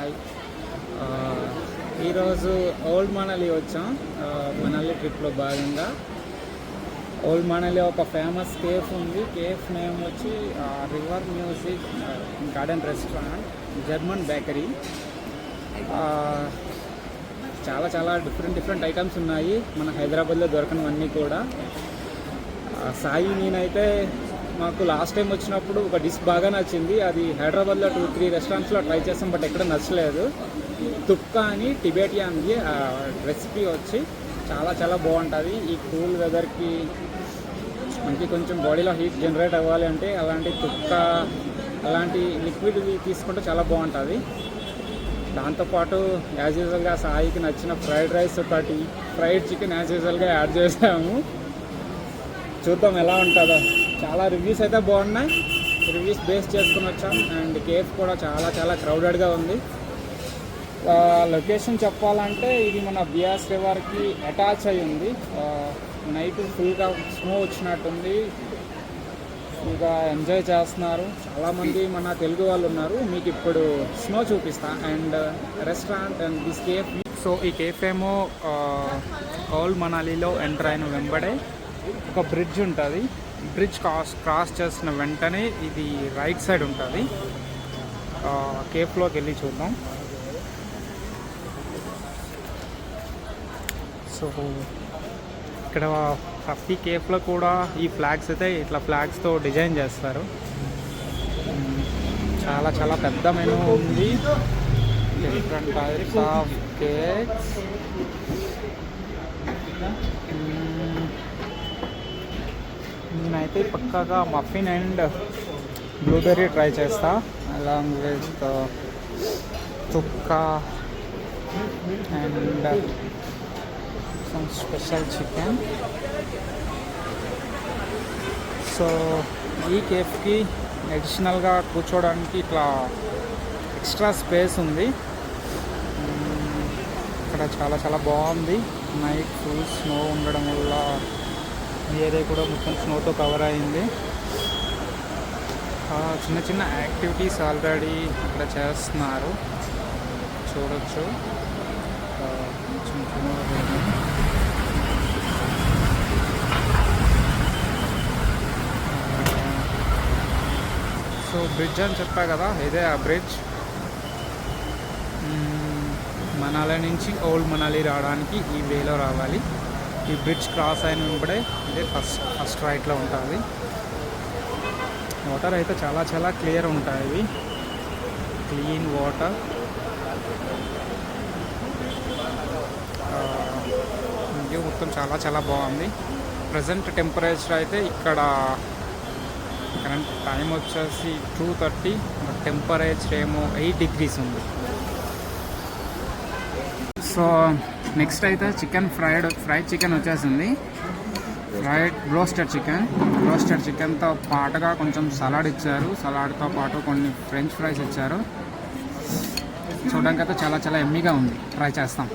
Hi. ఈరోజు old Manali వచ్చాం. మనాలి ట్రిప్లో భాగంగా ఓల్డ్ మనాలి ఒక ఫేమస్ కేఫ్ ఉంది. కేఫ్ నేమ్ వచ్చి river music garden restaurant, German bakery. చాలా చాలా డిఫరెంట్ ఐటమ్స్ ఉన్నాయి, మన హైదరాబాద్లో దొరకనివన్నీ కూడా. సాయి నేనైతే మాకు లాస్ట్ టైం వచ్చినప్పుడు ఒక డిష్ బాగా నచ్చింది. అది హైదరాబాద్లో 2-3 రెస్టారెంట్స్లో ట్రై చేసాం, బట్ ఎక్కడ నచ్చలేదు. తుక్కా అని టిబెటియన్ది రెసిపీ వచ్చి చాలా చాలా బాగుంటుంది. ఈ కూల్ వెదర్కి మనకి కొంచెం బాడీలో హీట్ జనరేట్ అవ్వాలి అంటే అలాంటి తుక్కా, అలాంటి లిక్విడ్ తీసుకుంటే చాలా బాగుంటుంది. దాంతోపాటు యాజ్ యూజువల్గా సాయికి నచ్చిన ఫ్రైడ్ రైస్ ఒకటి, ఫ్రైడ్ చికెన్ యాజ్ యూజువల్గా యాడ్ చేసాము. చూద్దాం ఎలా ఉంటుందో. చాలా రివ్యూస్ అయితే బాగున్నాయి, రివ్యూస్ బేస్ చేసుకుని వచ్చాం. అండ్ కేఫ్ కూడా చాలా చాలా క్రౌడెడ్గా ఉంది. లొకేషన్ చెప్పాలంటే ఇది మన బియాస్ రివర్కి అటాచ్ అయి ఉంది. నైట్ ఫుల్గా స్నో వచ్చినట్టుంది, ఫుల్గా ఎంజాయ్ చేస్తున్నారు చాలామంది మన తెలుగు వాళ్ళు ఉన్నారు. మీకు ఇప్పుడు స్నో చూపిస్తా and restaurant and this cafe. So ఈ కేఫ్ ఏమో ఓల్డ్ మనాలిలో ఎంటర్ అయిన వెంబడే ఒక బ్రిడ్జ్ ఉంటుంది. బ్రిడ్జ్ క్రాస్ చేసిన వెంటనే ఇది రైట్ సైడ్ ఉంటుంది. కేఫ్లోకి వెళ్ళి చూద్దాం. సో ఇక్కడ ప్రతి కేఫ్లో కూడా ఈ ఫ్లాగ్స్ అయితే ఇట్లా ఫ్లాగ్స్తో డిజైన్ చేస్తారు. చాలా చాలా పెద్ద మెనూ ఉంది, డిఫరెంట్ టైప్స్ ఆఫ్ కేక్స్. నేనైతే పక్కాగా మఫిన్ అండ్ బ్లూబెర్రీ ట్రై చేస్తా, అలాంగ్ విత్ తుక్కా and some special chicken. So ఈ కేఫ్కి అడిషనల్గా కూర్చోవడానికి ఇట్లా ఎక్స్ట్రా స్పేస్ ఉంది. ఇక్కడ చాలా చాలా బాగుంది. నైట్ ఫుల్ స్నో ఉండడం వల్ల ఏరియా కూడా మొత్తం స్నోతో కవర్ అయింది. చిన్న చిన్న యాక్టివిటీస్ ఆల్రెడీ ఇక్కడ చేస్తున్నారు, చూడొచ్చు. సో బ్రిడ్జ్ అని చెప్పా కదా, ఇదే ఆ బ్రిడ్జ్. మనాలి నుంచి ఓల్డ్ మనాలి రావడానికి ఈ వేలో రావాలి. ఈ బ్రిడ్జ్ క్రాస్ అయిన వెంబడే ఇదే ఫస్ట్ రైట్లో ఉంటుంది. వాటర్ అయితే చాలా చాలా క్లియర్ ఉంటాయి, క్లీన్ వాటర్. వ్యూ మొత్తం చాలా చాలా బాగుంది. ప్రజెంట్ టెంపరేచర్ అయితే ఇక్కడ కరెంట్ టైం వచ్చేసి 2:30, టెంపరేచర్ ఏమో 8 degrees ఉంది. సో నెక్స్ట్ అయితే చికెన్ ఫ్రైడ్ చికెన్ వచ్చేసింది. రోస్టెడ్ చికెన్తో పాటుగా కొంచెం సలాడ్ ఇచ్చారు. సలాడ్తో పాటు కొన్ని ఫ్రెంచ్ ఫ్రైస్ ఇచ్చారు. చూడడానికి అయితే చాలా చాలా ఎమ్మీగా ఉంది. ట్రై చేస్తాం.